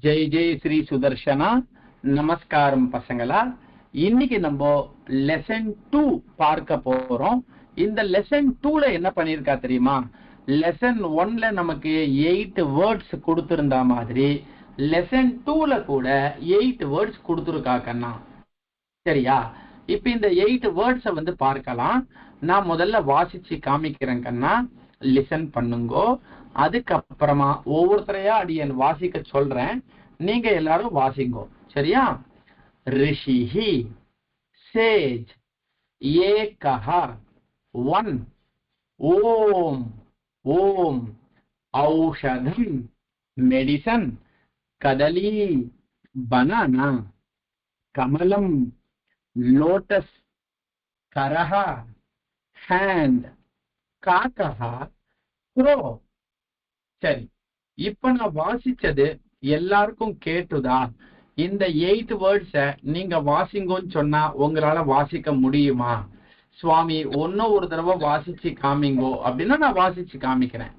ஜெய் ஜெய் ஸ்ரீ சுதர்ஷனா. நமஸ்காரம் பசங்களா. இன்னைக்கு நம்ம லெசன் 2 பார்க்க போறோம். இந்த லெசன் 2ல என்ன பண்ணிருக்கா தெரியுமா? லெசன் 1ல நமக்கு 8 வேர்ட்ஸ் கொடுத்திருந்தா மாதிரி லெசன் 2ல கூட 8 வேர்ட்ஸ் கொடுத்துருக்கா கண்ணா. சரியா? இப்ப இந்த 8 வேர்ட்ஸை வந்து பார்க்கலாம். நான் முதல்ல வாசிச்சு காமிக்கிறேன் கண்ணா, லிசன் பண்ணுங்கோ. அதுக்கப்புறமா ஒவ்வொருத்தரையா அடியன் வாசிக்க சொல்றேன், நீங்க எல்லாரும் வாசிங்கோ. சரியா? ரிஷிஹி, சேஜ், ஏகஹ, ஒன், ஓம், ஓம், ஔஷதம், மெடிசன், கதலி, பனானா, கமலம், லோட்டஸ், கரஹ, ஹேண்ட், காக்கஹா, க்ரோ. சரி, இப்ப நான் வாசிச்சது எல்லாருக்கும் கேட்டுதா? இந்த 8 வேர்ட்ஸ நீங்க வாசிங்கன்னு சொன்னா உங்களால வாசிக்க முடியுமா? சுவாமி ஒன்னும் ஒரு தடவை வாசிச்சு காமிங்கோ அப்படின்னா நான் வாசிச்சு காமிக்கிறேன்.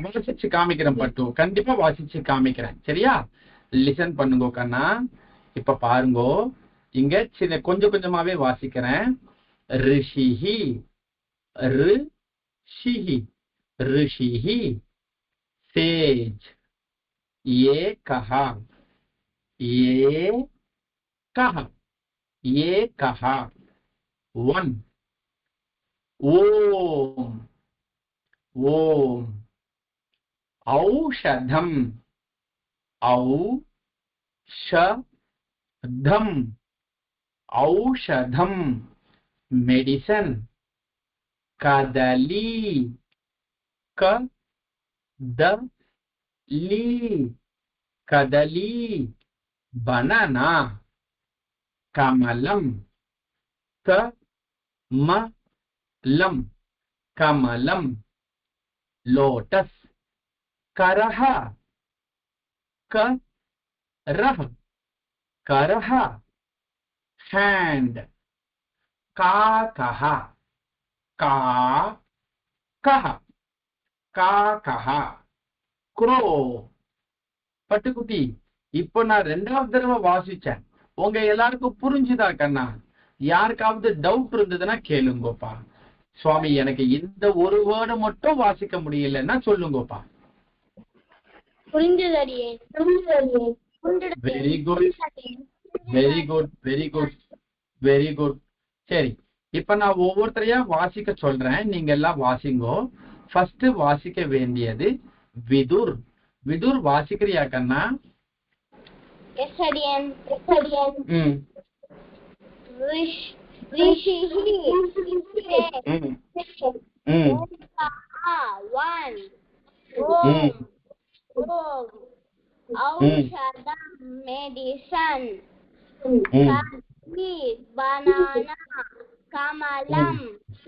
வாசிச்சு காமிக்கிறேன் பட்டு, கண்டிப்பா வாசிச்சு காமிக்கிறேன். சரியா? லிசன் பண்ணுங்க கண்ணா. இப்ப பாருங்கோ, இங்க சின்ன கொஞ்சம் கொஞ்சமாவே வாசிக்கிறேன். ரிஷிஹி, ரிஷிஹி, ரிஷிஹி, சேஜ், ஏகஹ, ஏகஹ, ஏகஹ, ஒன், ஓம், ஓம், ஔஷதம், ஔஷதம், ஔஷதம், மெடிசன், கதலி, கதலி, கதலி, பனானா, கமலம், கமலம், கமலம், லோட்டஸ், கரஹ, கரஹ, கரஹ, hand, காக்கஹ, காக்கஹ, காக்கஹ, crow. பட்டுக்குட்டி, இப்போ நான் 2வது தடவை வாசிச்சேன், உங்க எல்லாருக்கும் புரிஞ்சுதா கண்ணா? யாருக்காவது டவுட் இருந்ததுன்னா கேளுங்கோப்பா. சுவாமி எனக்கு இந்த ஒரு வேர்டு மட்டும் வாசிக்க முடியலன்னா சொல்லுங்கோப்பா. Very good, very good, very good, very good. சரி, இப்ப நான் ஒவ்வொருத்தரையா வாசிக்க சொல்றேன், நீங்க எல்லாம் வாசிங்கோ. ஃபர்ஸ்ட் வாசிக்க வேண்டியது விதுர். விதுர் வாசிக்கிறியா கண்ணா? ஔஷதம், மெடிசன், banana, கமலம்,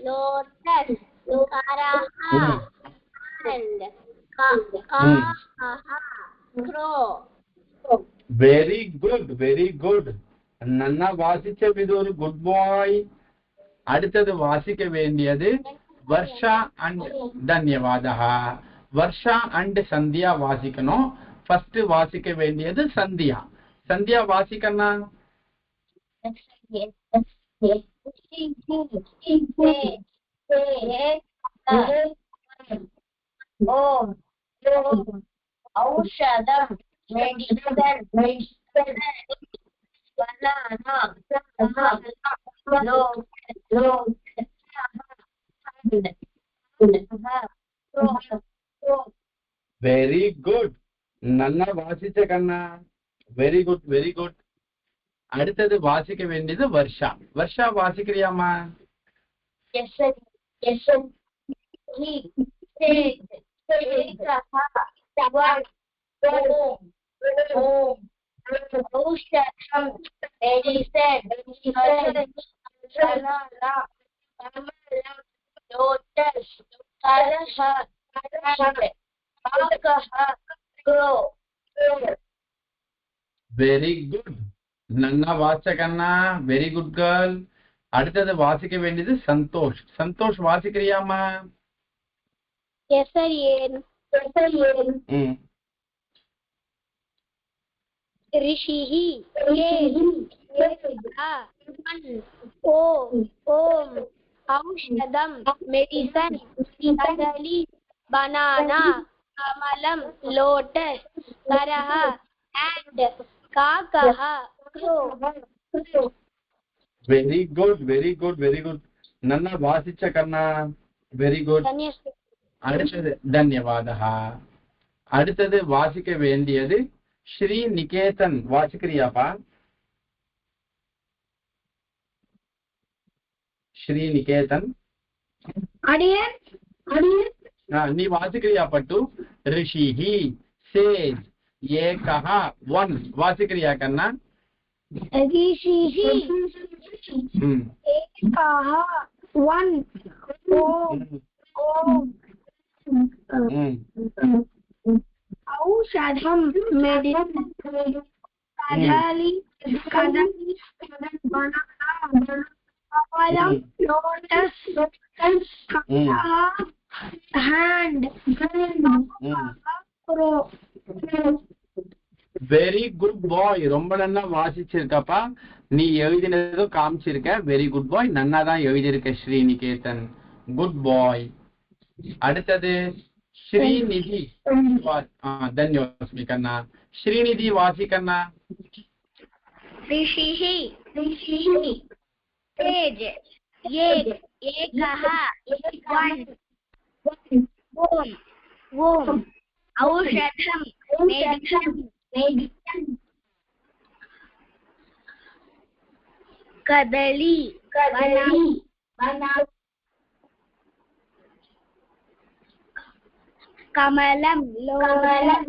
லோட்டஸ், கரஹ, and crow. Very good, very good. நன்னா வாசிச்ச விதுர், குட் பாய். அடுத்தது வாசிக்க வேண்டியது வர்ஷா அண்ட் தன்யவாதா. வர்ஷா அண்ட் சந்தியா வாசிக்கணும். ஃபர்ஸ்ட் வாசிக்க வேண்டியது சந்தியா. சந்தியா வாசிக்கண்ணா. ஔஷதம், மெடிசன், banana, வெரி குட், நல்லா வாசிச்ச கண்ணா. Very good, very good. அடுத்தது வாசிக்க வேண்டியது வர்ஷா. வர்ஷா வாசிக்கிறியாமா? ஔஷதம், மெடிசன், லோட்டஸ், கரஹ, crow. வெரி குட், நன்னா வாசிச்ச கண்ணா. Very good girl. அடுத்தது வாசிக்க வேண்டியது Santhosh. Santhosh வாசிக்கிறியாமா? Yes sir. Yes sir. ऋषिः ओम औषधम मेडिसन कदली बनाना कमलम लोटस करह and काकः crow. Very good very good very good. நல்லா வாசிச்ச கண்ணா. Very good. அடுத்தது தன்யவாதா. அடுத்தது வாசிக்க வேண்டியது ஸ்ரீ நிகேதன். வாசிக்கிறியாப்பா? ஸ்ரீ நிகேதன் நீ வாசிக்கிறியா பட்டு? ரிஷிஹி சேஜ் ஏகஹ ஒன். வாசிக்கிறியா கண்ணா? ऋषिः एकः one ओम औषधम मेडिसन कदली बनाना कमलम lotus hand crow. Very good boy. ரொம்ப நல்லா வாசிச்சிருக்கப்பா. நீ எழுதினதும் காமிச்சிருக்க. வெரி குட் பாய். நன்னா தான் எழுதியிருக்க ஸ்ரீநிகேதன். Good boy. அடுத்தது ஸ்ரீநிதி. தன்யவாஸ்மி கண்ணா. ஸ்ரீநிதி வாசி கண்ணா. ऋषिः तेज एकः one ओम औषधम मेडिसन कदली बनाना कमलम लोटस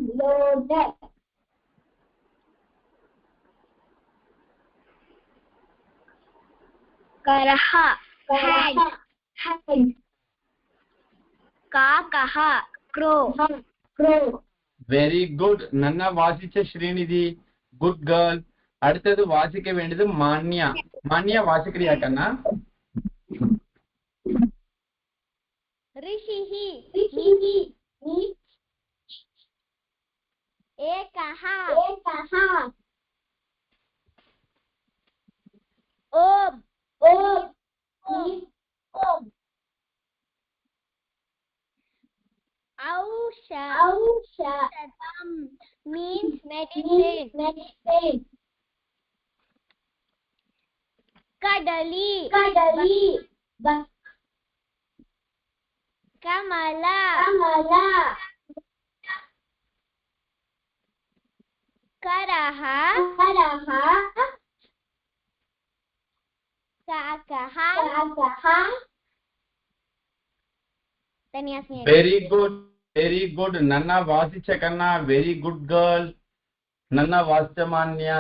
करह hand काकः crow. Very good. நன்னா வாசிச்ச ஸ்ரீநிதி. Good girl. அடுத்தது வாசிக்க வேண்டியது மான்யா. மான்யா வாசிக்கிறியா கண்ணா? ऋषिः एकः ओम औषधम means medicine. kadali kamala karaha kakah. Very good very good. நன்னா வாசிச்ச கண்ணா. Very good girl. நன்னா வாசிச்ச மான்யா.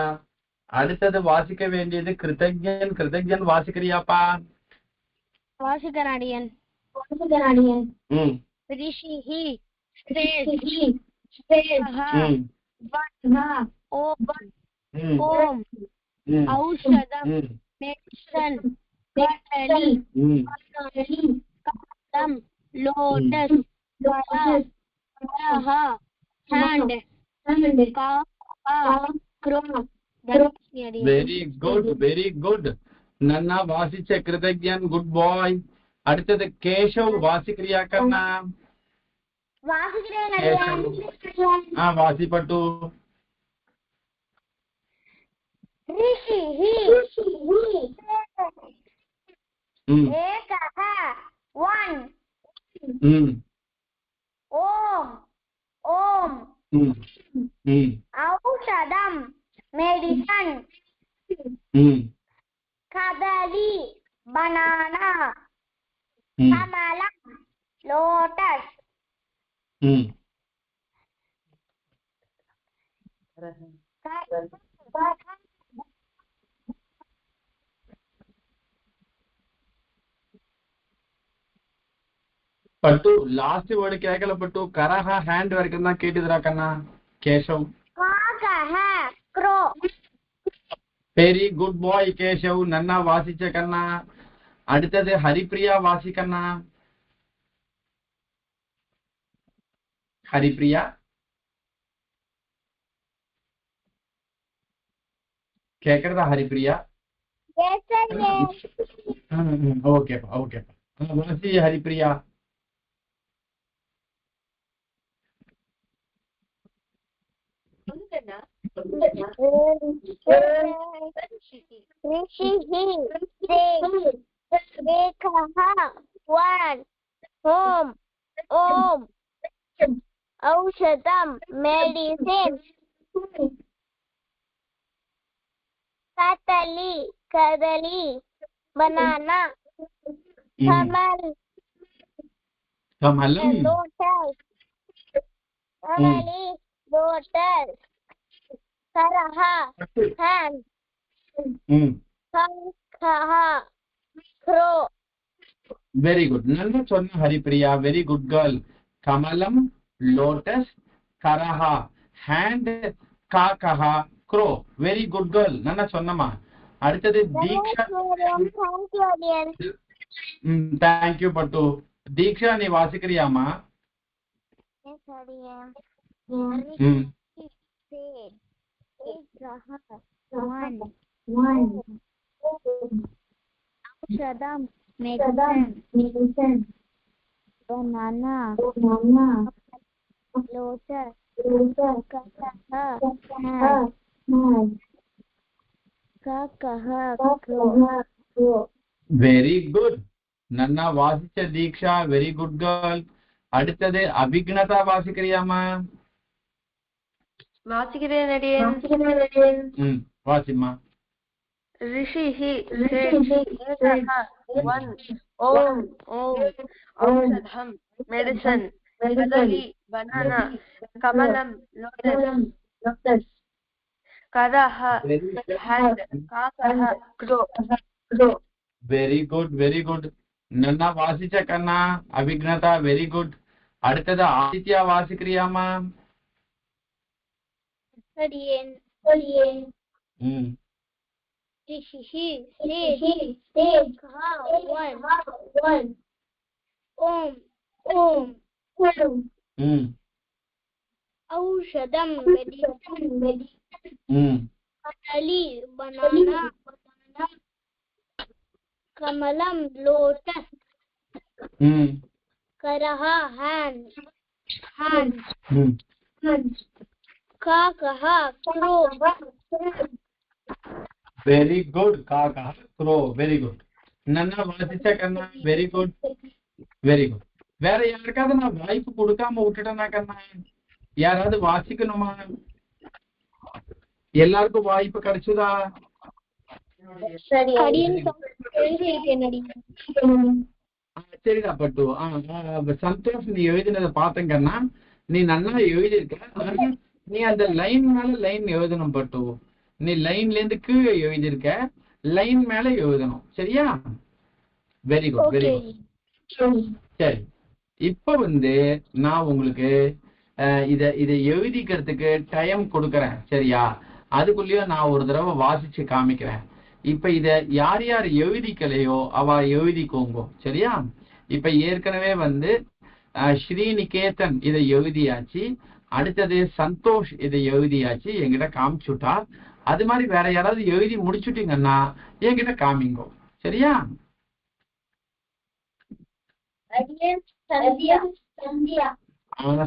அடுத்தது வாசிக்க வேண்டியது கிருத்தஜன். கிருத்தஜன் வாசிக்கிறியாப்பா? வாசிகராடியன் ऋषिः ओम औषधम मेडिसन कदली कमलम लोटस करह hand काकः crow. Very good very good. நன்னா வாசிச்ச கிருத்தஜன். Good boy. அடுத்தது கேஷவ் வாசிக்கிறியா கண்ணா? வாசிப்பட்டு. ऋषिः एकः one ओम औषधम मेडिसन कदली बनाना कमलम लोटस பட்டு லாஸ்ட் வேர்டு கேட்கல பட்டு. கரஹா ஹேண்ட் வரைக்கும் தான் கேட்டுதுரா கண்ணா. கேஷவ் crow. வெரி குட் பாய் கேஷவ். நன்னா வாசிச்ச கண்ணா. அடுத்தது Haripriya வாசிக்கண்ணா. Haripriya கேக்குறதா? Haripriya Yes, sir. Yes. ஓகேப்பா ஓகேப்பா. வாசி Haripriya. One. Home. Om. Aushadam. Medicine. Katali. Kadali. Banana. Kamal. கமலம். Lotus. Kamali. Lotus. Karaha. Hand. Kankaha. Crow. Very good. நல்லா சொன்ன ஹரிப்ரியா. Very good girl. கமலம், லோட்டஸ், கரஹா, ஹேண்ட், காக்கஹா, க்ரோ. Very good girl. நல்லா சொன்னமா. அடுத்தது தீக்ஷா. தேங்க்யூ பட்டு. தீக்ஷா நீ வாசிக்கிறியாமா? Medicine. Banana. Lotus. Kakaha. Very good. நன்னா வாசிச்ச தீக்ஷா. Very good girl. அடுத்தது அபிக்னதா வாசிக்கிறியாமா? வாசிக்கிறேன். வாசிமா. ரிஷிஹி ஏகஹ ஒன் ஓம் ஔஷதம் மெடிசன் கதலி பனானா கமலம் லோட்டஸ் கரஹ ஹேண்ட் காக்கஹ crow. Very good very good. நன்னா வாசிச்ச கண்ணா அபிக்னதா. Very good. அடுத்தது ஆதித்யா வாசிக்கிறியாமா? Rishihi one Om Aushadam medicine Katali banana Kamalam lotus Karaha hand Kakaha crow. Very good. காக்கா, க்ரோ. Very good. நன்னா வாசிச்ச கண்ணா. Very good very good. வேற யாருக்காவது நான் வாய்ப்பு கொடுக்காம விட்டுட்டேனா கண்ணா? யாராவது வாசிக்கணுமா? எல்லாருக்கும் வாய்ப்பு கிடைச்சதா? சரிடா பட்டு. சந்தோஷ் நீ எழுதினதை பார்த்தேங்கன்னா நீ நல்லா எழுதியிருக்க. நீ அந்த லைன் மேல லைன் எழுதணும் பட்டு. நீ லைன்ல இருந்து கீழே எழுதியிருக்க. லைன் மேல எழுதணும். சரியா? Very good very good. சரி, இப்ப நான் உங்களுக்கு இதை எழுதிக்கிறதுக்கு டைம் கொடுக்கறேன். சரியா? அதுக்குள்ளேயும் நான் ஒரு தடவை வாசிச்சு காமிக்கிறேன். இப்ப இத யார் யார் எழுதிக்கலையோ அவ எழுதிக்கோங்க. சரியா? இப்ப ஏற்கனவே ஸ்ரீநிகேதன் இதை எழுதியாச்சு. அடுத்தது சந்தோஷ் இதை எழுதியாச்சு, என்கிட்ட காமிச்சுட்டா. அது மாதிரி வேற யாராவது எழுதி முடிச்சுட்டீங்கன்னா என்கிட்ட காமிங்கோ. சரியா?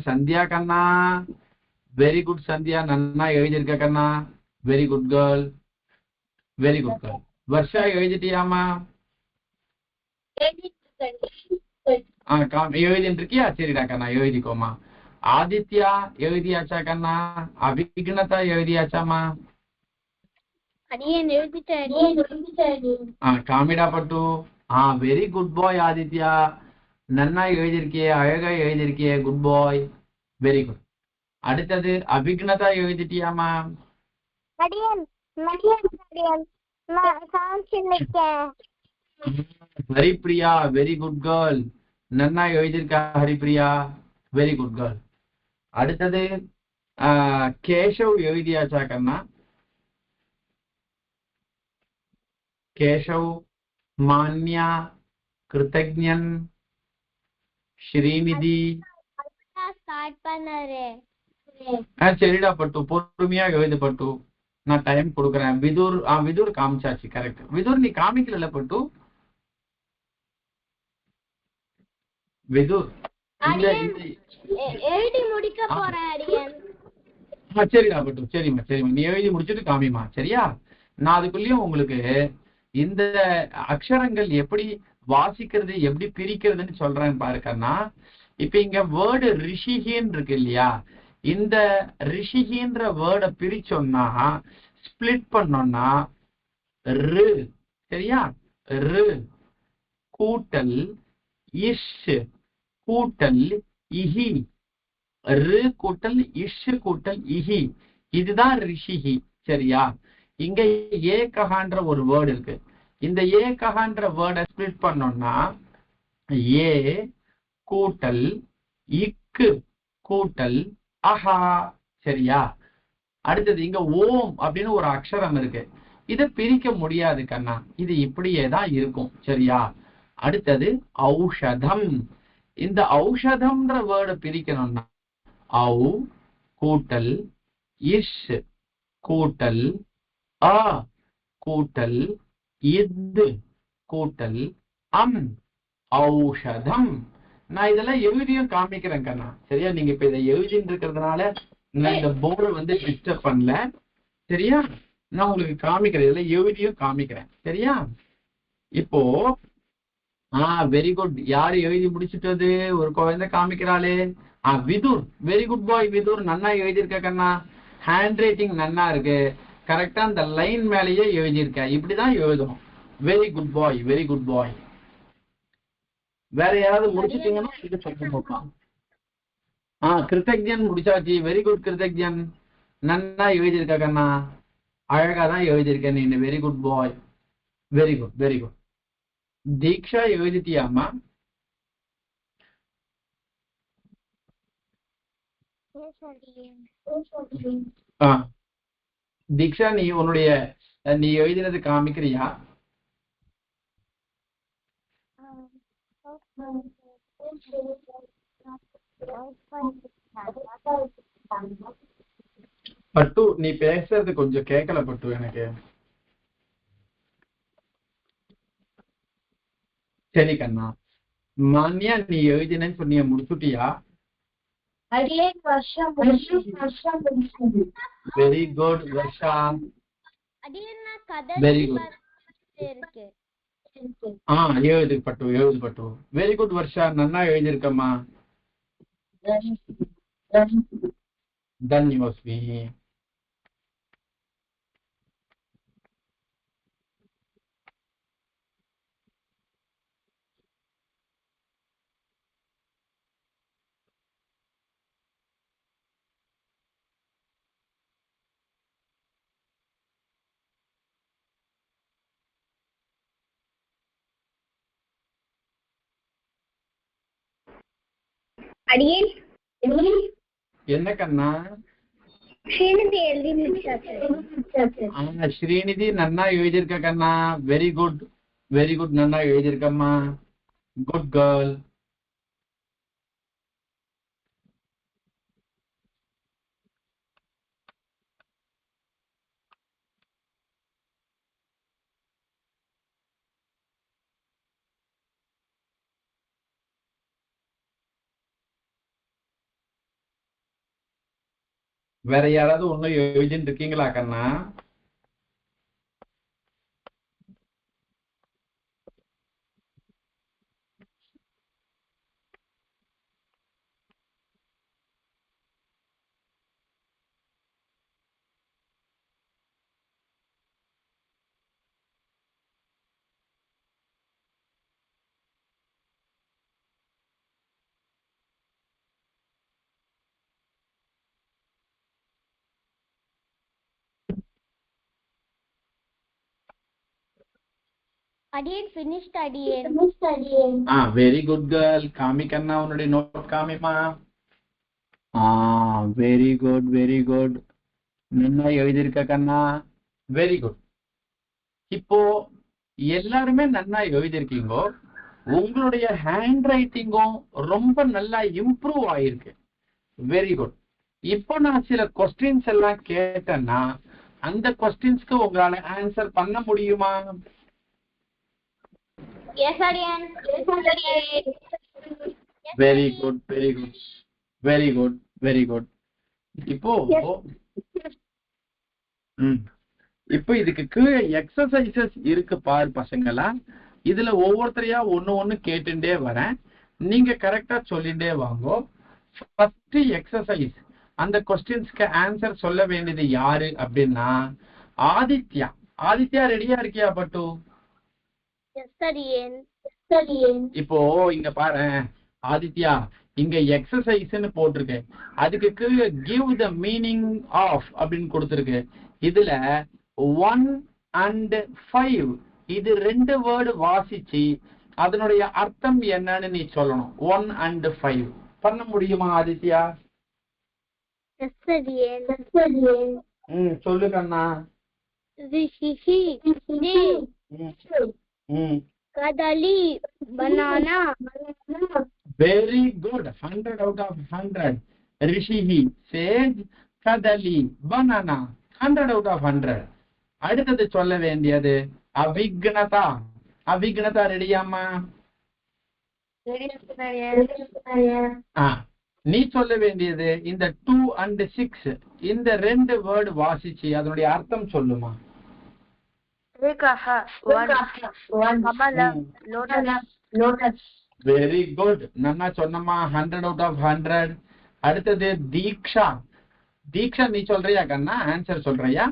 சந்தியா கண்ணா. Very good Sandhya. நன்னா எழுதியிருக்க கண்ணா. Very good girl. Very good girl. Varsha எழுதிட்டியாமா? எழுதிட்டு இருக்கியா? சரிடா கண்ணா, எழுதிக்கோமா. ஆதித்யா எழுதியாச்சா கண்ணா? அபிக்னதா எழுதியாச்சாமா? காமிடா பட்டு. Very good boy Aditya. நன்னா எழுதியிருக்கியே, அழகா எழுதியிருக்கியே. Good boy. Very good. அடுத்தது அபிக்னதா எழுதிட்டியாமா? ஹரிப்ரியா. Very good girl. நன்னா எழுதியிருக்கா ஹரிப்ரியா. Very good girl. அடுத்தது கேஷவ் எழுதியாச்சா கண்ணா? கேஷவ் மான்யா, கிருத்தஜ்ஞன், ஸ்ரீநிதி. ஸ்டார்ட் பண்ணாரு. சரிடா பட்டு, பொறுமையா எழுது பட்டு, நான் டைம் கொடுக்குறேன். விதுர் விதுர் காமிச்சாச்சு, கரெக்ட். விதுர் நீ காமிக்கல பட்டு. விதுர் எழுதி முடிக்க போறேன் அடியன். சரிடா பட்டு, சரிம்மா சரிம்மா, நீ எழுதி முடிச்சுட்டு காமிமா, சரியா? நான் அதுக்குள்ளேயும் உங்களுக்கு இந்த அக்ஷரங்கள் எப்படி வாசிக்கிறது, எப்படி பிரிக்கிறதுன்னு சொல்றேன் பாருக்கன்னா. இப்ப இங்க வேர்டு ரிஷிகின்னு இருக்கு இல்லையா? இந்த ரிஷிகின்ற வேர்டை பிரிச்சோம்னா, ஸ்பிளிட் பண்ணோம்னா ரு, சரியா? ரு கூட்டல் இஷ் கூட்டல் இஹி, ரு கூட்டல் இஷ் கூட்டல் இஹி, இதுதான் ரிஷிகி, சரியா? இங்க ஏகஹான்ற ஒரு வேர்டு இருக்கு. இந்த ஏகஹான்ற வேர்டை ஸ்பிளிட் பண்ணோம்னா ஏ கூட்டல் இக்கு கூட்டல் அஹா, சரியா? அடுத்தது இங்க ஓம் அப்படின்னு ஒரு அக்ஷரம் இருக்கு. இதை பிரிக்க முடியாது கண்ணா, இது இப்படியே தான் இருக்கும், சரியா? அடுத்தது ஔஷதம். இந்த ஔஷதம்ன்ற வேர்டை பிரிக்கணும்னா ஔ கூட்டல் இஷ் கூட்டல் அ கூட்டல் இத் கூட்டல் அம், ஔஷதம். நான் இதெல்லாம் எழுதியும் காமிக்கிறேன் கண்ணா, சரியா? நீங்க இப்ப இதை எழுதிட்டு இருக்கிறதுனால நான் இந்த போர்டை வந்து டிஸ்டர்ப் பண்ணல, சரியா? நான் உங்களுக்கு காமிக்கிறேன், இதெல்லாம் எழுதியும் காமிக்கிறேன், சரியா? இப்போ வெரி குட். யாரு எழுதி முடிச்சுட்டது? ஒரு குழந்தை காமிக்கிறாளே, விதுர். வெரி குட் பாய் விதுர், நன்னா எழுதியிருக்க கண்ணா. ஹேண்ட் ரைட்டிங் நன்னா இருக்கு, கரெக்டா அந்த லைன் மேலேயே எழுதியிருக்க. இப்படிதான் எழுதணும். Very good boy, very good பாய். வேற யாராவது முடிச்சிட்டீங்கன்னா இது சொல்ல போகலாம். கிருத்தஜ்ஞன் முடிச்சாச்சு. வெரி குட் கிருத்தஜ்ஞன், நன்னா எழுதியிருக்க கண்ணா, அழகா தான் எழுதியிருக்க நீ. Very good boy, very good very good. தீக்ஷா எழுதிட்டியாமா? தீக்ஷா நீ உன்னுடைய நீ எழுதினது காமிக்கிறியா? பட்டு நீ பேசுறது கொஞ்சம் கேட்கல பட்டு எனக்கு. சரி கண்ணா. மான்யா நீ எழுதினேன்னு சொன்னிய, முடிச்சுட்டியா? Very good Varsha, very good. எழுது பட்டு, எழுது பட்டு. வெரி குட் வர்ஷா, நன்னா எழுதியிருக்கம்மா. தன்யோஸ்மி. அடியேன் என்ன கண்ணா? ஸ்ரீநிதி எழுதி முடிச்சாச்சு. ஸ்ரீநிதி நன்னா எழுதியிருக்க கண்ணா. வெரி குட் வெரி குட், நன்னா எழுதியிருக்கம்மா. Good girl. வேற யாராவது ஒன்னும் எழுதிட்டு இருக்கீங்களா கண்ணா? அடியேன் finished அடியேன். Very good girl. காமி கண்ணா, உன்னுடைய நோட் காமிமா. வெரி குட் வெரி குட், நன்னா எழுதியிருக்க கண்ணா. Very good. இப்போ எல்லாருமே நன்னா எழுதிருக்கீங்க. உங்களுடைய ஹேண்ட் ரைட்டிங்கும் ரொம்ப நல்லா இம்ப்ரூவ் ஆயிருக்கு. Very good. இப்போ நான் சில கொஸ்டின்ஸ் எல்லாம் கேட்டேன்னா அந்த கொஸ்டின்ஸ்க்கு உங்களால ஆன்சர் பண்ண முடியுமா? Yes, Aryan. Very good, very good, very good, very good. இப்போ இப்போ இதுக்கு கீழே எக்ஸசைசஸ் இருக்கு பாரு பசங்களா. இதுல ஒவ்வொருத்தரையா ஒண்ணு கேட்டுட்டே வரேன். நீங்க கரெக்டா சொல்லிட்டே வாங்க. First exercise. அந்த கொஸ்டின்ஸ்க்கு ஆன்சர் சொல்ல வேண்டியது யாரு அப்படின்னா ஆதித்யா. ஆதித்யா ரெடியா இருக்கியா பட்டு? Yes, Aryan. இப்போ இங்க பாரு ஆதித்யா, இங்க எக்ஸசைஸ்னு போட்டிருக்கு. அதுக்கு கீழே கிவ் த மீனிங் ஆஃப் அப்படின்னு கொடுத்திருக்கு. இதுல 1 and 5 இது 2 வேர்டு வாசிச்சு அதனுடைய அர்த்தம் என்னன்னு நீ சொல்லணும். 1 and 5 பண்ண முடியுமா ஆதித்யா? Yes, Aryan. சொல்லு கண்ணா. Rishi, Kadali, banana. Very good. 100 out of 100. Rishi, sage, Kadali, banana. 100 out of 100. அடுத்தது சொல்ல வேண்டியது அவிக்னதா. அவிக்னதா ரெடியாமா? நீ சொல்ல வேண்டியது இந்த 2 and 6 இந்த 2 வேர்டு வாசிச்சு அதனுடைய அர்த்தம் சொல்லுமா? Very good. நன்னா சொன்னமா. 100 out of 100. அடுத்தது தீக்ஷா. தீக்ஷா நீ சொல்றியா கண்ணா? ஆன்சர் சொல்றியா?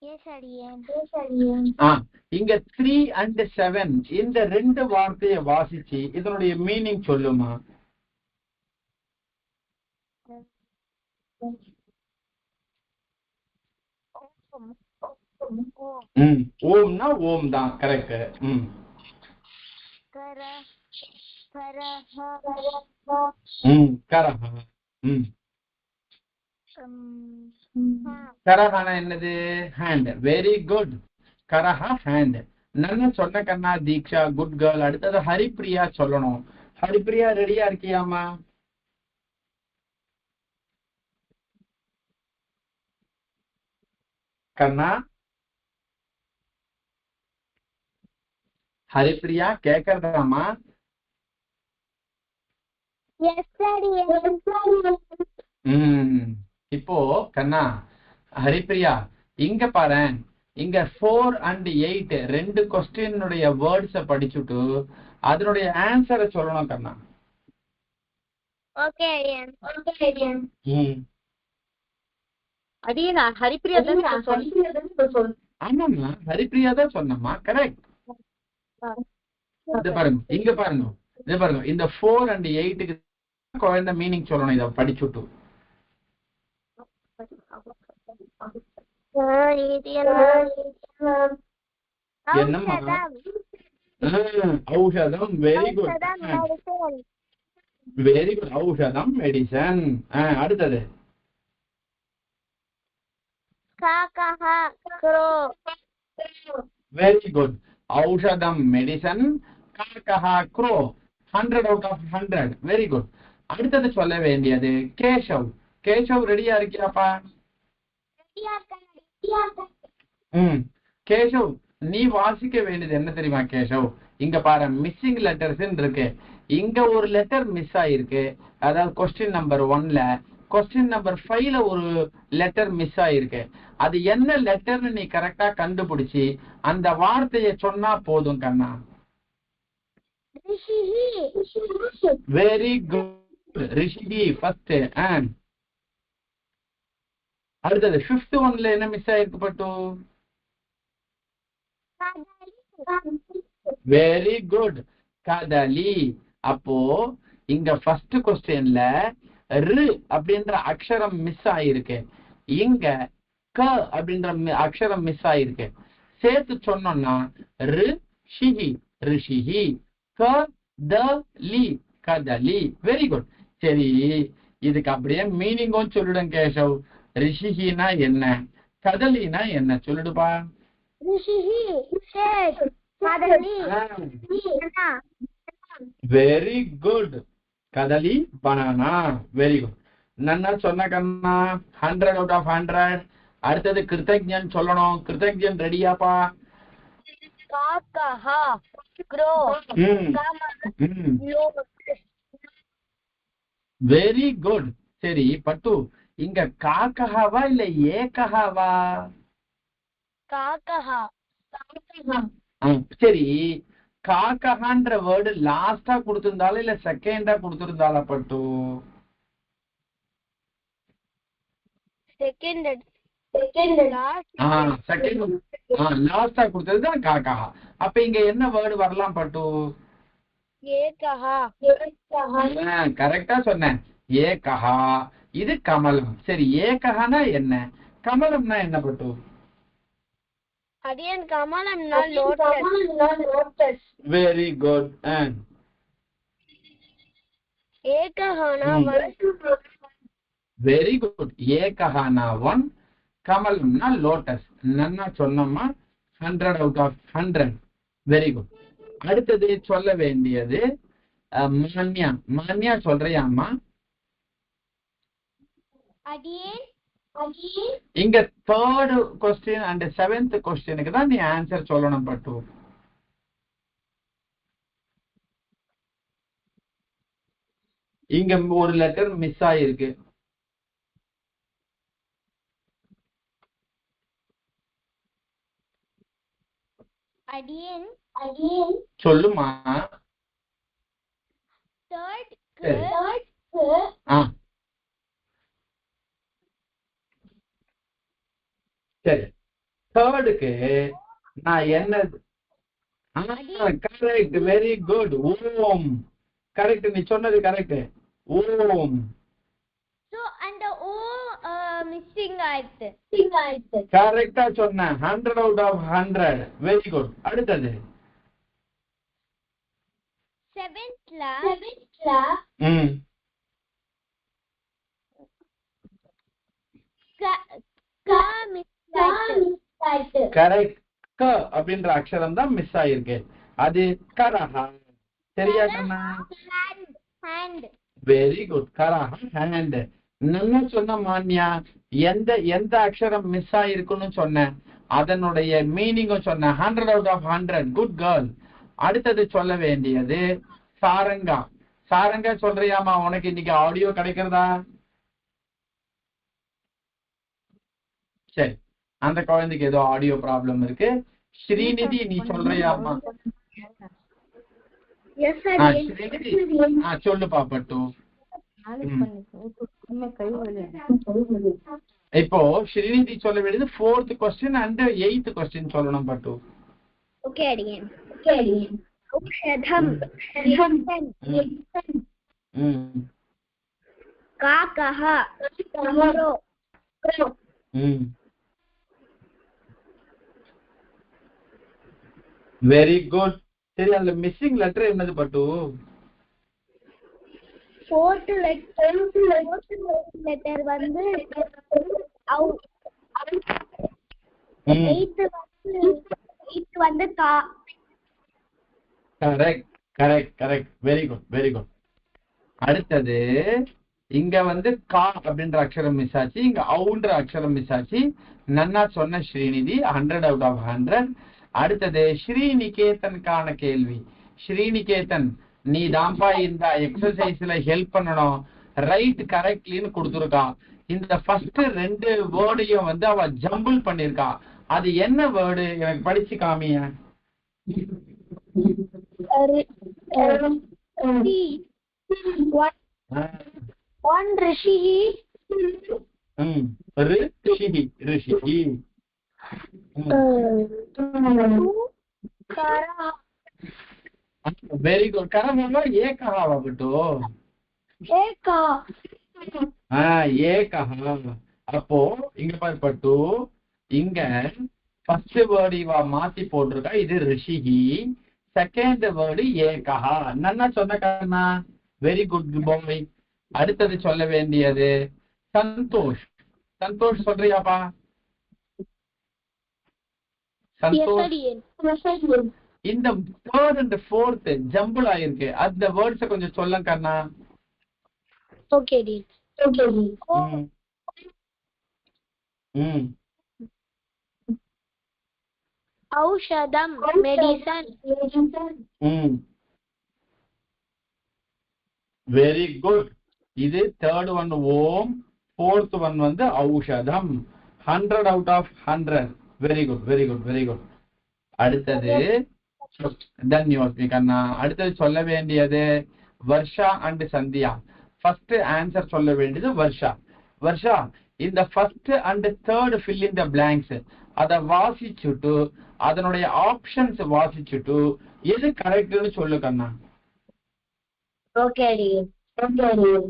Yes, Aryan. இங்க 3 and 7 இந்த 2 வார்த்தையை வாசிச்சு இதனுடைய மீனிங் சொல்லுமா? ஓம்னா ஓம் தான். கரெக்ட். கரஹ. கரஹானா என்னது? ஹேண்ட். Very good. கரஹா ஹேண்ட். நல்லா சொன்ன கண்ணா தீக்ஷா. Good girl. அடுத்தது ஹரிப்ரியா சொல்லணும். ஹரிப்ரியா ரெடியா இருக்கியாமா? கண்ணா ஹரிப்ரியா கேக்குறதாமா? Yes, Aryan. இப்போ கண்ணா ஹரிப்ரியா இங்க பாரு. இங்க 4 and 8 2 கொஸ்டினுடைய வேர்ட்ஸ படிச்சுட்டு அதனுடைய ஆன்சரை சொல்லணும் கண்ணா. Okay, Aryan. அடியேனா ஹரிப்ரியா தான் சொல். ஆமாம்மா ஹரிப்ரியா தான் சொன்னம்மா. கரெக்ட். இத பாருங்க. இங்க பாருங்க. இத பாருங்க. இந்த 4 and 8க்கு குழந்தை மீனிங் சொல்லணும். இத படிச்சுட்டு என்னம்மா? ஔஷதம். Very good. Very good. ஔஷதம் மெடிசன். அடுத்தது வெரி குட். ஔஷதம் மெடிசன். காக்கஹா crow. 100 out of 100. Very good. அடுத்தது சொல்ல வேண்டியது கேஷவ். கேஷவ் ரெடியா இருக்கியாப்பா? கேஷவ் நீ வாசிக்க வேண்டியது என்ன தெரியுமா கேஷவ்? இங்க பாரு மிஸ்ஸிங் லெட்டர்ஸ் இருக்கு. இங்க ஒரு லெட்டர் மிஸ் ஆயிருக்கு. அதாவது கொஸ்டின் நம்பர் 1ல. கொஸ்டின் நம்பர் 5ல ஒரு லெட்டர் மிஸ் ஆயிருக்கு. அது என்ன லெட்டர்னு நீ கரெக்டா கண்டுபிடிச்சி அந்த வார்த்தையை சொன்னா போதும் கண்ணா. Very good. ரிஷிதி ஃபர்ஸ்ட். அடுத்தது 5th ஒன்ல என்ன மிஸ் ஆயிருக்கு பட்டு? Very good. கதலி. அப்போ இங்க ஃபர்ஸ்ட் கொஸ்டின்ல ரு அப்படின்ற அக்ஷரம் மிஸ் ஆயிருக்கு. இங்க க அப்படின்ற அக்ஷரம் மிஸ் ஆயிருக்கு. சேர்த்து சொன்னோம்னா ரு ஷிஹி ரிஷிஹி. க த லி கதலி. Very good. சரி இதுக்கு அப்படியே மீனிங்கும் சொல்லிடும் கேஷவ். ரிஷிஹினா என்ன? கதலினா என்ன சொல்லிடுப்பா. ऋषिः said kadali banana very good. கதலி பனானா. Very good. நன்னா சொன்ன கண்ணா. 100 out of 100. அடுத்தது கிருத்தஜ்ஞன் சொல்லணும். கிருத்தஜ்ஞன் ரெடியாப்பா? kakah crow very good. சரி பட்டு, இங்க காக்கஹாவா இல்ல ஏகஹாவா? kakah சரி, காக்கஹான்ற வேர்டு லாஸ்டா கொடுத்திருந்தாலும் இல்ல செகண்டா கொடுத்திருந்தாலா பட்டு? second second. லாஸ்டா கொடுத்ததுதான் காக்கஹா. அப்ப இங்க என்ன வேர்டு வரலாம் பட்டு? ekah கரெக்டா சொன்னேன். ஏகஹா. இது கமலம். சரி, ஏகஹானா என்ன, கமலம்னா என்ன பட்டு? adiyan kamalam na lotus very good. ekah na very good. ஏகஹானா 1, கமலம்னா லோட்டஸ். நன்னா சொன்னோமா. 100 out of 100. Very good. அடுத்தது சொல்ல வேண்டியது மான்யா. மான்யா சொல்றியாமா? adiyan இங்க 3rd question and 7th questionக்கு தான் நீ ஆன்சர் சொல்லணும் பட்டு. இங்க ஒரு லெட்டர் மிஸ் ஆயிருக்கு. adiyan சொல்லுமா. third சரி, தேர்டுக்கு நான் என்ன? கரெக்ட். Very good. ஓம். கரெக்ட். நீ சொன்னது கரெக்ட். ஓம். so and the o missing ஆயிடுச்சு. கரெக்டா சொன்ன. 100 out of 100. Very good. அடுத்தது 7th கரெக்ட். க அப்படின்ற அக்ஷரம் தான் மிஸ் ஆயிருக்கு. அது கரஹா. சரியா கண்ணா? hand very good. கரஹா ஹேண்ட். நல்லா சொன்ன மான்யா. எந்த அக்ஷரம் மிஸ் ஆயிருக்குன்னு சொன்னேன், அதனுடைய மீனிங்கும் சொன்னேன். 100 out of 100. Good girl. அடுத்தது சொல்ல வேண்டியது சாரங்கா. சாரங்கா சொல்றியாமா? உனக்கு இன்னைக்கு ஆடியோ கிடைக்கிறதா? சரி, அந்த குழந்தைக்கு ஏதோ ஆடியோ ப்ராப்ளம் இருக்கு. ஸ்ரீநிதி நீ சொல்றியாமா? yes sir ஸ்ரீநிதி சொல்லு பாப்பட்டு. இப்போ ஸ்ரீநிதி சொல்ல வேண்டியது 4th question and 8th question சொல்லணும் பட்டு. okay adiyan औषधम काकः வெரி குட். சரி, அந்த மிஸ்ஸிங் லெட்டர் என்னது பட்டு? fourth letter வந்து eighth வந்து கா. Correct correct correct. Very good very good. அடுத்தது இங்க வந்து கா அப்படின்ற அக்ஷரம் மிஸ் ஆச்சு, இங்க அவுன்ற அக்ஷரம் மிஸ் ஆச்சு. நன்னா சொன்ன ஸ்ரீநிதி. 100 out of 100. அடுத்தது ஸ்ரீநிகேதனுக்கான கேள்வி. ஸ்ரீநிகேதன், நீ தான்ப்பா இந்த எக்ஸசைஸ்ல ஹெல்ப் பண்ணணும். ரைட் கரெக்ட்லின்னு கொடுத்துருக்கா. இந்த ஃபர்ஸ்ட் 2 வேர்டையும் வந்து அவ ஜம்பிள் பண்ணிருக்கா. அது என்ன வேர்டு எனக்கு படிச்சு காமிய? one rishi ரிஷி. Very good. கரமா ஏகஹாவா பட்டு? ஏகஹா. அப்போ இங்க பாரு பட்டு, இங்க ஃபர்ஸ்ட் வேர்டு இவ மாத்தி போட்டிருக்கா. இது ரிஷிஹி. Second word ஏகஹா. நன்னா சொன்ன கண்ணா. Very good boy. அடுத்தது சொல்ல வேண்டியது சந்தோஷ். சந்தோஷ் சொல்றியாப்பா? Santhosh Yes, Adian. இந்த தேர்ட் அண்ட் ஃபோர்த் ஜம்பிள் ஆயிருக்கு அந்த வேர்ட்ஸை கொஞ்சம் சொல்லுங்க கண்ணா. Okay, Adian. Okay, Adian. Aushadam, medicine. Very good. இது தேர்ட் ஒன் ஓம், ஃபோர்த் ஒன் வந்து ஔஷதம். 100 out of 100. Very good very good very good. அடுத்தது தன்யோஸ்மி கண்ணா. அடுத்தது சொல்ல வேண்டியது Varsha and Sandhya. First answer சொல்ல வேண்டியது வர்ஷா. வர்ஷா, இந்த first and third fill in the blanks அதை வாசிச்சுட்டு அதனுடைய ஆப்ஷன்ஸ் வாசிச்சுட்டு எது கரெக்ட்னு சொல்லு கண்ணா. Okay, Adian. Okay, Adian.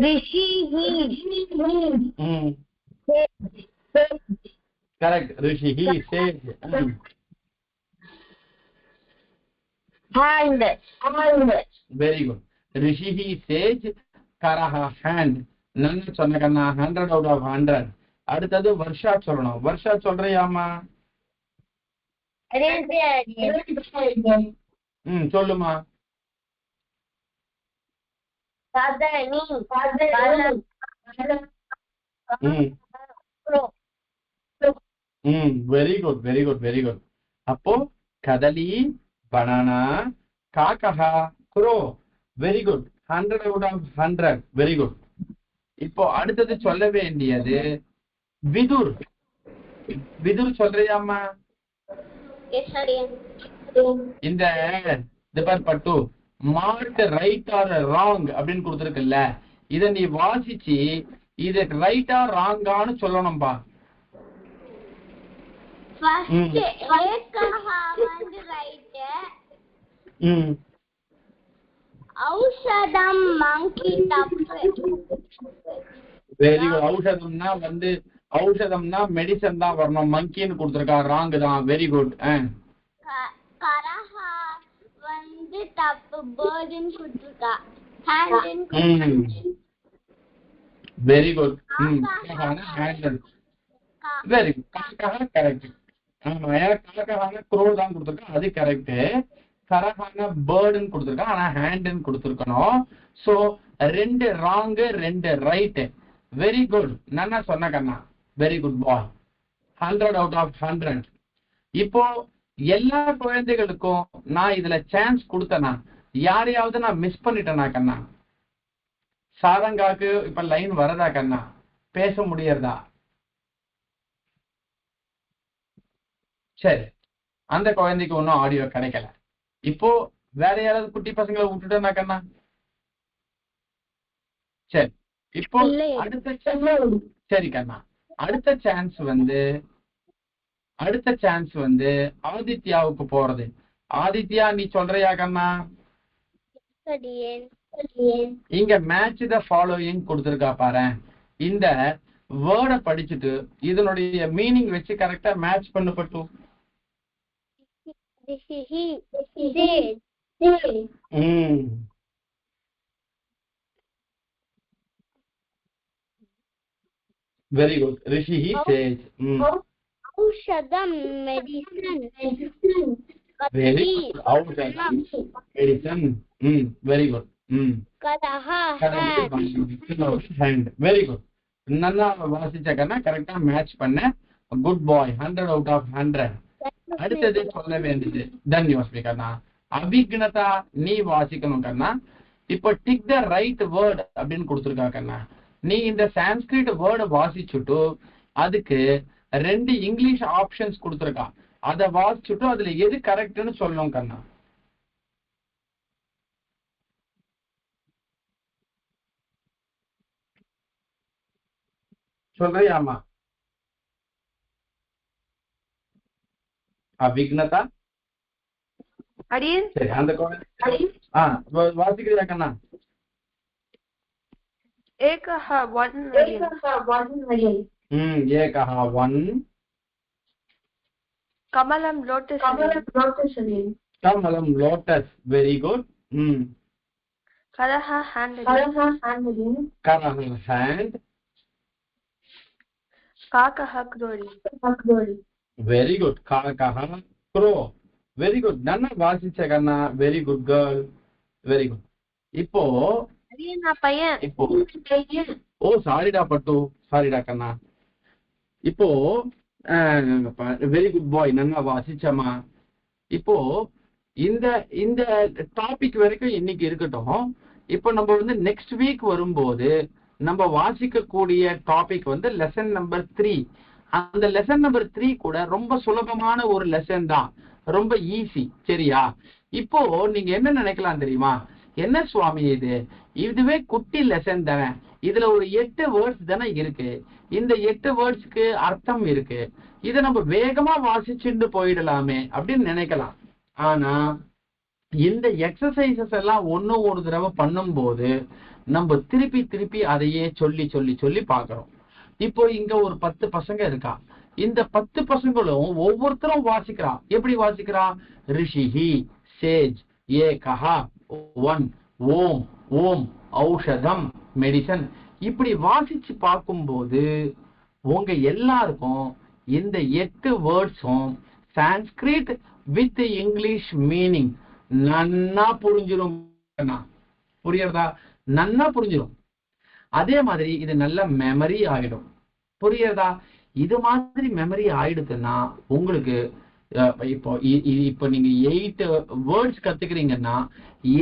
Rishi, correct. Rishi, he says. Hand. Very good. Rishi, he says karaha, hand. நன்னு சொன்ன கண்ணா. 100 out of 100. அடுத்தது வர்ஷா சொல்லணும். வர்ஷா சொல்றியாமா? சொல்லுமா. Very good very good very good. அப்போ கதலி, பனானா, காக்கஹா, crow. Very good. 100 out of 100. Very good. இப்போ அடுத்தது சொல்ல வேண்டியது விதுர். விதுர் சொல்றியாமா? Yes, Adian. இந்த பட்டு மார்க் ரைட் ஆர் ராங் அப்படின்னு கொடுத்துருக்குல்ல, இத நீ வாசிச்சு இது ரைட்டா ராங்கான்னு சொல்லணும்பா. First, Ekaha வந்து right. Aushadam, monkey தப்பு. Very good. ஔஷதம்னா வந்து ஔஷதம்னா மெடிசன் தான் வரணும். மங்கின்னு கொடுத்துருக்கா, ராங் தான். Very good. கரஹா வந்து தப்பு, பேர்ட்னு கொடுத்துருக்கா. Hand. Very good. Hand. Very good. காக்கஹா கரெக்ட். ஆமா, காக்கஹான க்ரோ தான் கொடுத்துருக்கா, அது கரெக்ட். கரஹான பேர்டுன்னு கொடுத்துருக்கா, ஆனா ஹேண்ட்னு கொடுத்துருக்கணும். So 2 wrong 2 right. Very good. நன்னா சொன்ன கண்ணா. Very good boy. 100 out of 100. இப்போ எல்லா குழந்தைகளுக்கும் நான் இதுல சான்ஸ் கொடுத்தனா, யாரையாவது நான் மிஸ் பண்ணிட்டேனா கண்ணா? சாரங்காக்கு இப்ப லைன் வரதா கண்ணா? பேச முடியறதா? சரி, அந்த குழந்தைக்கு ஒன்னும் ஆடியோ கிடைக்கல. இப்போ வேற யாராவது குட்டி பசங்களை விட்டுட்டேனா கண்ணா? சரி, இப்போ சரி கண்ணா, அடுத்த சான்ஸ் வந்து ஆதித்யாவுக்கு போறது. ஆதித்யா, நீ சொல்றியா கண்ணா? இங்க மேட்ச் த ஃபாலோயிங் கொடுத்திருக்கா பாரு. இந்த வேர்டை படிச்சுட்டு இதனுடைய மீனிங் வச்சு கரெக்டா மேட்ச் பண்ணு பட்டு. Very good. Rishi he says. Aushadam, medicine. Very good. Aushadam, medicine. Very good. Karaha, hand. Very good. நல்லா வாசிச்ச கண்ணா, கரெக்டா மேட்ச் பண்ண. Good boy. 100 out of 100. அடுத்தது சொல்ல வேண்டியது தன்யோஸ்மி கண்ணா. அபிக்னதா, நீ வாசிக்கணும் கண்ணா. இப்போ டிக் த ரைட் வேர்ட் அப்படின்னு கொடுத்துருக்கா கண்ணா. நீ இந்த சான்ஸ்கிரிட் வேர்டை வாசிச்சுட்டு அதுக்கு 2 இங்கிலீஷ் ஆப்ஷன்ஸ் கொடுத்துருக்கா, அதை வாசிச்சுட்டு அதுல எது கரெக்ட்னு சொல்லணும் கண்ணா. சொல்றியாமா அபிக்னதா? அடியன் சரி, அந்த வாசிக்கிறியா கண்ணா? ஏகஹ 1 அடியன். ஏகஹ 1. கமலம் லோட்டஸ். கமலம் லோட்டஸ். Very good. கரஹ ஹேண்ட். கரஹ hand. Kakaha crowing. Very good. Kakaha crow. Very good. Nanna வாசிச்ச கண்ணா. Very good girl. Very good. இப்போ பையன். இப்போ ஓ சாரிடா பட்டு. சாரிடா கண்ணா. இப்போ வெரி குட் பாய். நல்லா வாசிச்சமா. இப்போ இந்த இந்த டாபிக் வரைக்கும் இன்னைக்கு இருக்கட்டும். இப்போ நம்ம வந்து நெக்ஸ்ட் வீக் வரும்போது நம்ம வாசிக்கக்கூடிய டாபிக் வந்து லெசன் நம்பர் 3. அந்த லெசன் நம்பர் 3 கூட ரொம்ப சுலபமான ஒரு லெசன் தான், ரொம்ப ஈஸி. சரியா? இப்போ நீங்க என்ன நினைக்கலாம் தெரியுமா? என்ன சுவாமி இதுவே குட்டி லெசன் தானே, இதுல ஒரு 8 வேர்ட்ஸ் தானே இருக்கு, இந்த 8 வேர்ட்ஸ்க்கு அர்த்தம் இருக்கு, இதை நம்ம வேகமா வாசிச்சுட்டு போயிடலாமே அப்படின்னு நினைக்கலாம். ஆனா இந்த எக்ஸசைசஸ் எல்லாம் ஒரு தடவை பண்ணும்போது நம்ம திருப்பி திருப்பி அதையே சொல்லி சொல்லி சொல்லி பார்க்கிறோம். இப்போ இங்க ஒரு 10 பசங்க இருக்கா. இந்த 10 பசங்களும் ஒவ்வொருத்தரும் வாசிக்கிறா. எப்படி வாசிக்கிறா? ரிஷிஹி, சேஜ், ஏகஹா, ஒன், ஓம், ஓம், ஔஷதம், மெடிசன். இப்படி வாசிச்சு பார்க்கும்போது உங்க எல்லாருக்கும் இந்த 8 வேர்ட்ஸும் சான்ஸ்கிரிட் வித் இங்கிலீஷ் மீனிங் நன்னா புரிஞ்சிடும். புரியுறதா? நன்னா புரிஞ்சிடும். அதே மாதிரி இது நல்ல மெமரி ஆகிடும். புரியுறதா? இது மாதிரி மெமரி ஆயிடுதுன்னா உங்களுக்கு இப்போ நீங்க 8 வேர்ட்ஸ் கத்துக்கிறீங்கன்னா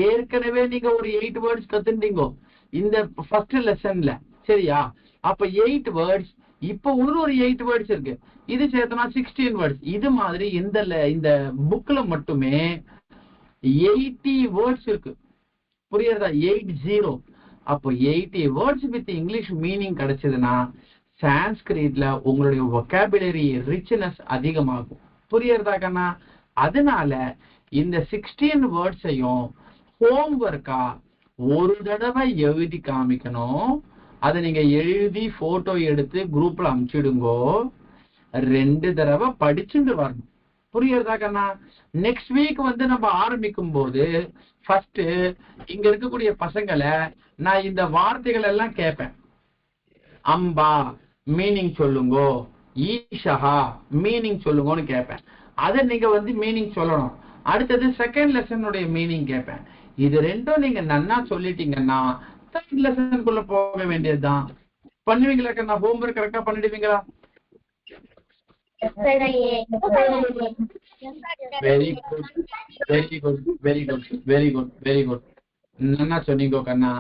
ஏற்கனவே நீங்க ஒரு 8 வேர்ட்ஸ் கத்துட்டீங்க இந்த ஃபர்ஸ்ட் லெசன்ல. சரியா? அப்ப 8 வேர்ட்ஸ், இப்போ ஒரு 8 வேர்ட்ஸ் இருக்கு, இது சேர்த்தனா 16 வேர்ட்ஸ். இது மாதிரி இந்த புக்ல மட்டுமே 80 வேர்ட்ஸ் இருக்கு. புரியுறதா? 80. அப்போ 80 வேர்ட்ஸ் வித் இங்கிலீஷ் மீனிங் கிடைச்சதுன்னா சான்ஸ்கிரிட்ல உங்களுடைய வொக்காபுலரி ரிச்னஸ் அதிகமாகும். புரியுறதா கண்ணா? அதனால இந்த 16 வேர்ட்ஸையும் ஹோம்ஒர்க்கா ஒரு தடவை எழுதி காமிக்கணும். அதை நீங்க எழுதி போட்டோ எடுத்து குரூப்ல அனுப்பிச்சிடுங்கோ. 2 தடவை படிச்சுட்டு வரணும். புரியுறதா கண்ணா? நெக்ஸ்ட் வீக் வந்து நம்ம ஆரம்பிக்கும் போது ஃபர்ஸ்ட் இங்க இருக்கக்கூடிய பசங்களை நான் இந்த வார்த்தைகள் எல்லாம் கேட்பேன். அம்பா மீனிங் சொல்லுங்கோ, ஈஷஹா மீனிங் சொல்லுங்கன்னு கேட்பேன். அதை நீங்க வந்து மீனிங் சொல்லணும். அடுத்தது செகண்ட் லெசனுடைய மீனிங் கேட்பேன். இது ரெண்டும் நீங்க நன்னா சொல்லிட்டீங்கன்னா தேர்ட் லெசனுக்குள்ள போக வேண்டியதுதான். பண்ணுவீங்களா கண்ணா? ஹோம்ஒர்க் கரெக்டா பண்ணிடுவீங்களா? Very good, very good, very good, very good, very good. நன்னா சொன்னீங்க கண்ணா.